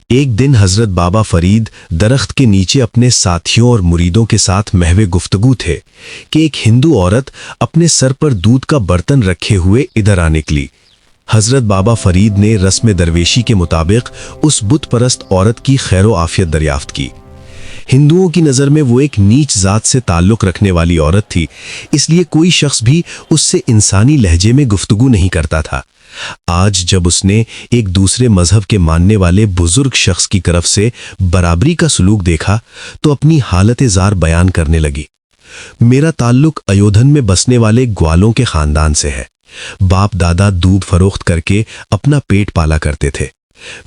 ایک दिन हजरत बाबा फरीद दरख्त के नीचे अपने साथियों और मुरीदों के साथ महवे गुफ्तगू थे कि एक हिंदू औरत अपने सर पर दूध का बर्तन रखे हुए इधर आ निकली। हजरत बाबा फरीद ने रस्म दरवेशी के मुताबिक उस बुत परस्त औरत की खैरो आफियत दरियाफ्त की। हिंदुओं की नज़र में वो एक नीच जात से ताल्लुक़ रखने वाली औरत थी, इसलिए कोई शख्स भी उससे इंसानी लहजे में गुफ्तगू नहीं करता था। आज जब उसने एक दूसरे मजहब के मानने वाले बुजुर्ग शख्स की तरफ से बराबरी का सलूक देखा तो अपनी हालत ज़ार बयान करने लगी। मेरा ताल्लुक अयोधन में बसने वाले ग्वालों के खानदान से है। बाप दादा दूध फरोख्त करके अपना पेट पाला करते थे।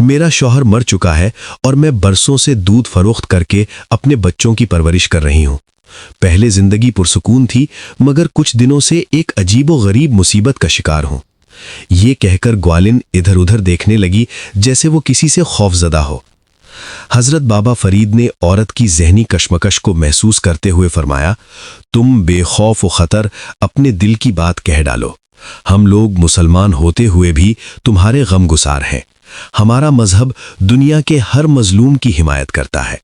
मेरा शौहर मर चुका है और मैं बरसों से दूध फरोख्त करके अपने बच्चों की परवरिश कर रही हूँ। पहले जिंदगी पुरसुकून थी, मगर कुछ दिनों से एक अजीबो गरीब मुसीबत का शिकार हूँ। ये कहकर ग्वालिन इधर उधर देखने लगी जैसे वो किसी से खौफजदा हो। हजरत बाबा फरीद ने औरत की जहनी कशमकश को महसूस करते हुए फरमाया, तुम बेखौफ व खतर अपने दिल की बात कह डालो। हम लोग मुसलमान होते हुए भी तुम्हारे गमगुसार हैं। हमारा मजहब दुनिया के हर मजलूम की हिमायत करता है।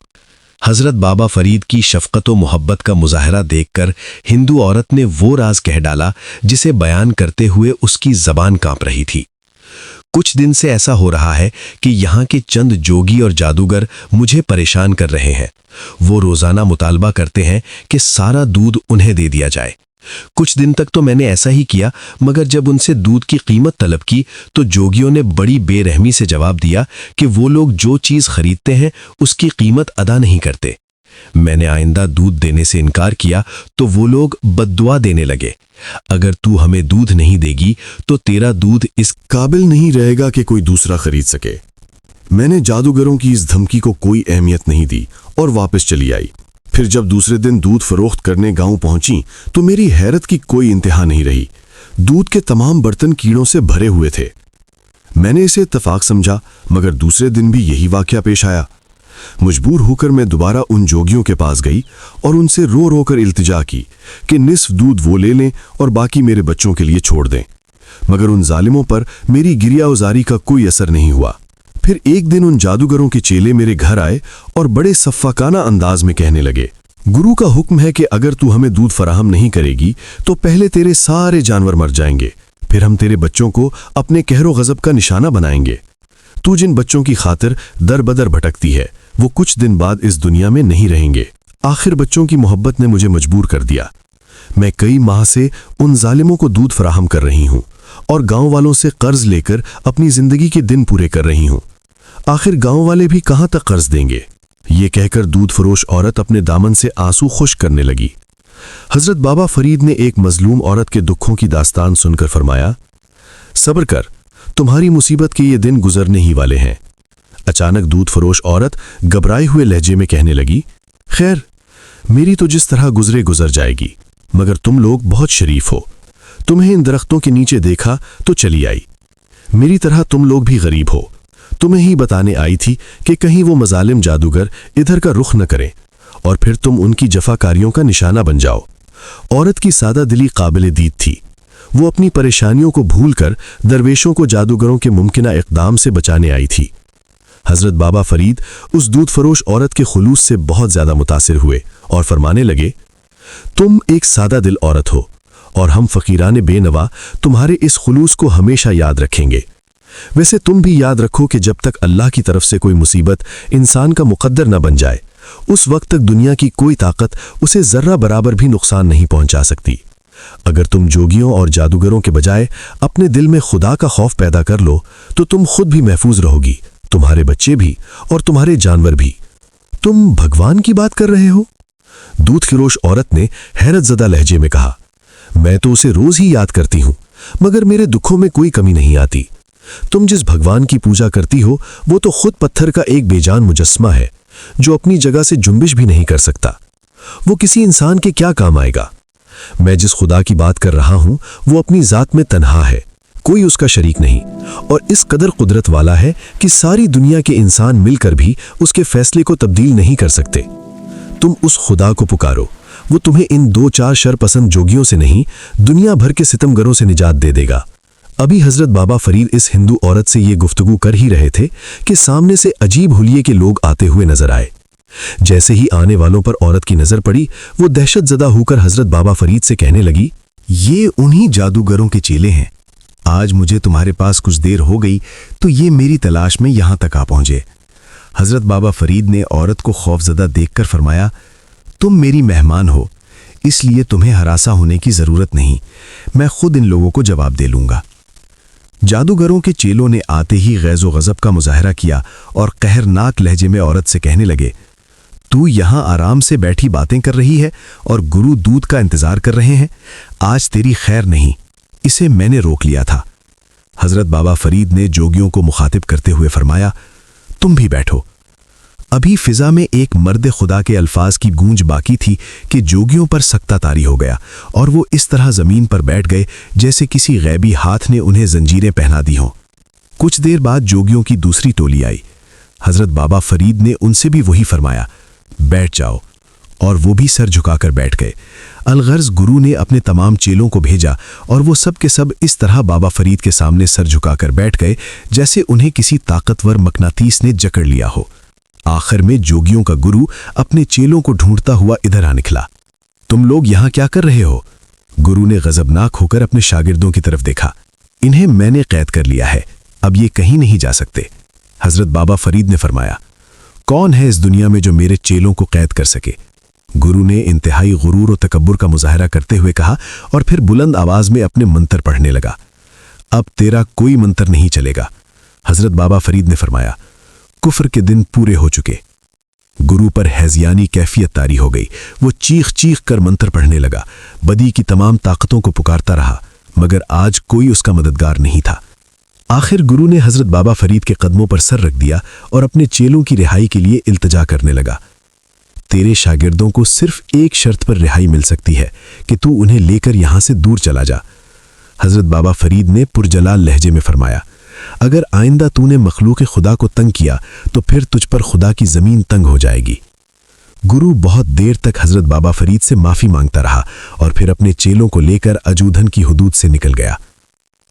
हजरत बाबा फरीद की शफकत व मोहब्बत का मुजाहरा देखकर हिंदू औरत ने वो राज कह डाला जिसे बयान करते हुए उसकी जबान कांप रही थी। कुछ दिन से ऐसा हो रहा है कि यहाँ के चंद जोगी और जादूगर मुझे परेशान कर रहे हैं। वो रोजाना मुतालबा करते हैं कि सारा दूध उन्हें दे दिया जाए। कुछ दिन तक तो मैंने ऐसा ही किया, मगर जब उनसे दूध की कीमत तलब की तो जोगियों ने बड़ी बेरहमी से जवाब दिया कि वो लोग जो चीज़ खरीदते हैं उसकी कीमत अदा नहीं करते। मैंने आइंदा दूध देने से इनकार किया तो वो लोग बद्दुआ देने लगे, अगर तू हमें दूध नहीं देगी तो तेरा दूध इस काबिल नहीं रहेगा कि कोई दूसरा खरीद सके। मैंने जादूगरों की इस धमकी को कोई अहमियत नहीं दी और वापस चली आई। फिर जब दूसरे दिन दूध फरोख्त करने गांव पहुंची तो मेरी हैरत की कोई इंतहा नहीं रही। दूध के तमाम बर्तन कीड़ों से भरे हुए थे। मैंने इसे इत्तफाक समझा, मगर दूसरे दिन भी यही वाकया पेश आया। मजबूर होकर मैं दोबारा उन जोगियों के पास गई और उनसे रो रो कर इल्तिजा की कि निस्फ दूध वो ले लें और बाकी मेरे बच्चों के लिए छोड़ दें। मगर उन जालिमों पर मेरी गिरिया उजारी का कोई असर नहीं हुआ। फिर एक दिन उन जादूगरों के चेले मेरे घर आए और बड़े सफ़ाकाना अंदाज में कहने लगे, गुरु का हुक्म है कि अगर तू हमें दूध फराहम नहीं करेगी तो पहले तेरे सारे जानवर मर जाएंगे, फिर हम तेरे बच्चों को अपने कहरो गजब का निशाना बनाएंगे। तू जिन बच्चों की खातिर दर बदर भटकती है वो कुछ दिन बाद इस दुनिया में नहीं रहेंगे। आखिर बच्चों की मोहब्बत ने मुझे मजबूर कर दिया। मैं कई माह से उन जालिमों को दूध फराहम कर रही हूँ और गांव वालों से कर्ज लेकर अपनी जिंदगी के दिन पूरे कर रही हूँ। आखिर गांव वाले भी कहां तक कर्ज देंगे। ये कहकर दूध फरोश औरत अपने दामन से आंसू खुश करने लगी। हजरत बाबा फरीद ने एक मजलूम औरत के दुखों की दास्तान सुनकर फरमाया, सब्र कर, तुम्हारी मुसीबत के ये दिन गुजरने ही वाले हैं। अचानक दूध फरोश औरत घबराए हुए लहजे में कहने लगी, खैर, मेरी तो जिस तरह गुजरे गुजर जाएगी, मगर तुम लोग बहुत शरीफ हो। तुम्हें इन दरख्तों के नीचे देखा तो चली आई। मेरी तरह तुम लोग भी गरीब हो। तुम्हें ही बताने आई थी कि कहीं वो मजालिम जादूगर इधर का रुख न करें और फिर तुम उनकी जफाकारियों का निशाना बन जाओ। औरत की सादा दिली काबिल दीद थी। वो अपनी परेशानियों को भूलकर दरवेशों को जादूगरों के मुमकिना इक़दाम से बचाने आई थी। हजरत बाबा फरीद उस दूध फरोश औरत के खुलूस से बहुत ज्यादा मुतासिर हुए और फरमाने लगे, तुम एक सादा दिल औरत हो और हम फकीराने बेनवा तुम्हारे इस खुलूस को हमेशा याद रखेंगे। वैसे तुम भी याद रखो कि जब तक अल्लाह की तरफ से कोई मुसीबत इंसान का मुकद्दर न बन जाए, उस वक्त तक दुनिया की कोई ताकत उसे जर्रा बराबर भी नुकसान नहीं पहुंचा सकती। अगर तुम जोगियों और जादूगरों के बजाय अपने दिल में खुदा का खौफ पैदा कर लो तो तुम खुद भी महफूज रहोगी, तुम्हारे बच्चे भी और तुम्हारे जानवर भी। तुम भगवान की बात कर रहे हो? दूध खिरोश औरत ने हैरत ज़दा लहजे में कहा, मैं तो उसे रोज ही याद करती हूं, मगर मेरे दुखों में कोई कमी नहीं आती। तुम जिस भगवान की पूजा करती हो वो तो खुद पत्थर का एक बेजान मुजस्मा है जो अपनी जगह से जुम्बिश भी नहीं कर सकता। वो किसी इंसान के क्या काम आएगा? मैं जिस खुदा की बात कर रहा हूं वो अपनी जात में तन्हा है, कोई उसका शरीक नहीं, और इस कदर कुदरत वाला है कि सारी दुनिया के इंसान मिलकर भी उसके फैसले को तब्दील नहीं कर सकते। तुम उस खुदा को पुकारो, वो तुम्हें इन दो चार शरपसंद जोगियों से नहीं, दुनिया भर के सितमगरों से निजात दे देगा। अभी हजरत बाबा फरीद इस हिंदू औरत से ये गुफ्तगू कर ही रहे थे कि सामने से अजीब हुलिये के लोग आते हुए नजर आए। जैसे ही आने वालों पर औरत की नजर पड़ी, वो दहशतजदा होकर हजरत बाबा फरीद से कहने लगी, ये उन्हीं जादूगरों के चेले हैं। आज मुझे तुम्हारे पास कुछ देर हो गई तो ये मेरी तलाश में यहां तक आ पहुंचे। हजरत बाबा फरीद ने औरत को खौफजदा देखकर फरमाया, तुम मेरी मेहमान हो, इसलिए तुम्हें हरासा होने की जरूरत नहीं, मैं खुद इन लोगों को जवाब दे लूंगा। जादूगरों के चेलों ने आते ही गैज़ो गज़ब का मुजाहरा किया और कहरनाक लहजे में औरत से कहने लगे, तू यहां आराम से बैठी बातें कर रही है और गुरु दूध का इंतजार कर रहे हैं। आज तेरी खैर नहीं, इसे मैंने रोक लिया था। हजरत बाबा फरीद ने जोगियों को मुखातिब करते हुए फरमाया, तुम भी बैठो। अभी फिजा में एक मर्द खुदा के अल्फाज की गूंज बाकी थी कि जोगियों पर सख्ता तारी हो गया और वो इस तरह जमीन पर बैठ गए जैसे किसी गैबी हाथ ने उन्हें जंजीरें पहना दी हों। कुछ देर बाद जोगियों की दूसरी टोली आई। हजरत बाबा फरीद ने उनसे भी वही फरमाया, बैठ जाओ, और वो भी सर झुकाकर बैठ गए। अलगर्ज गुरु ने अपने तमाम चेलों को भेजा और वो सब के सब इस तरह बाबा फरीद के सामने सर झुकाकर बैठ गए जैसे उन्हें किसी ताकतवर मकनातीस ने जकड़ लिया हो। आखिर में जोगियों का गुरु अपने चेलों को ढूंढता हुआ इधर आ निकला। तुम लोग यहां क्या कर रहे हो? गुरु ने गजबनाक होकर अपने शागिर्दों की तरफ देखा। इन्हें मैंने कैद कर लिया है, अब ये कहीं नहीं जा सकते। हजरत बाबा फरीद ने फरमाया, कौन है इस दुनिया में जो मेरे चेलों को कैद कर सके? गुरु ने इंतहाई गुरूर और तकब्बुर का मुजाहरा करते हुए कहा और फिर बुलंद आवाज में अपने मंत्र पढ़ने लगा। अब तेरा कोई मंत्र नहीं चलेगा। हजरत बाबा फरीद ने फरमाया, कुफ्र के दिन पूरे हो चुके। गुरु पर हैजियानी कैफियत तारी हो गई। वो चीख चीख कर मंत्र पढ़ने लगा, बदी की तमाम ताकतों को पुकारता रहा, मगर आज कोई उसका मददगार नहीं था। आखिर गुरु ने हजरत बाबा फरीद के कदमों पर सर रख दिया और अपने चेलों की रिहाई के लिए इल्तिजा करने लगा। तेरे शागिर्दों को सिर्फ एक शर्त पर रिहाई मिल सकती है कि तू उन्हें लेकर यहां से दूर चला जा। हजरत बाबा फरीद ने पुरजलाल लहजे में फरमाया, अगर आइंदा तूने मखलूक खुदा को तंग किया तो फिर तुझ पर खुदा की जमीन तंग हो जाएगी। गुरु बहुत देर तक हजरत बाबा फरीद से माफी मांगता रहा और फिर अपने चेलों को लेकर अजूधन की हुदूद से निकल गया।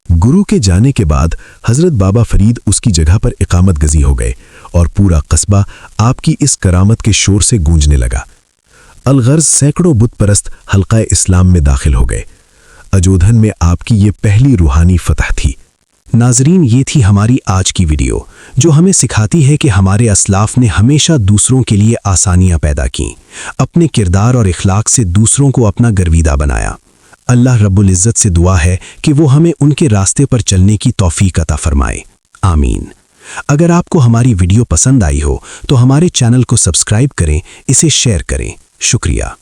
गुरु के जाने के बाद हजरत बाबा फरीद उसकी जगह पर इकामत गजी हो गए और पूरा कस्बा आपकी इस करामत के शोर से गूंजने लगा। अलगर्ज सैकड़ों बुत परस्त हल्का इस्लाम में दाखिल हो गए। अजोधन में आपकी ये पहली रूहानी फतह थी। नाजरीन, ये थी हमारी आज की वीडियो जो हमें सिखाती है कि हमारे असलाफ ने हमेशा दूसरों के लिए आसानियां पैदा की, अपने किरदार और इखलाक से दूसरों को अपना गर्विदा बनाया। अल्लाह रब्बुल इज़्ज़त से दुआ है कि वो हमें उनके रास्ते पर चलने की तौफीक अता फरमाए। आमीन। अगर आपको हमारी वीडियो पसंद आई हो तो हमारे चैनल को सब्सक्राइब करें, इसे शेयर करें। शुक्रिया।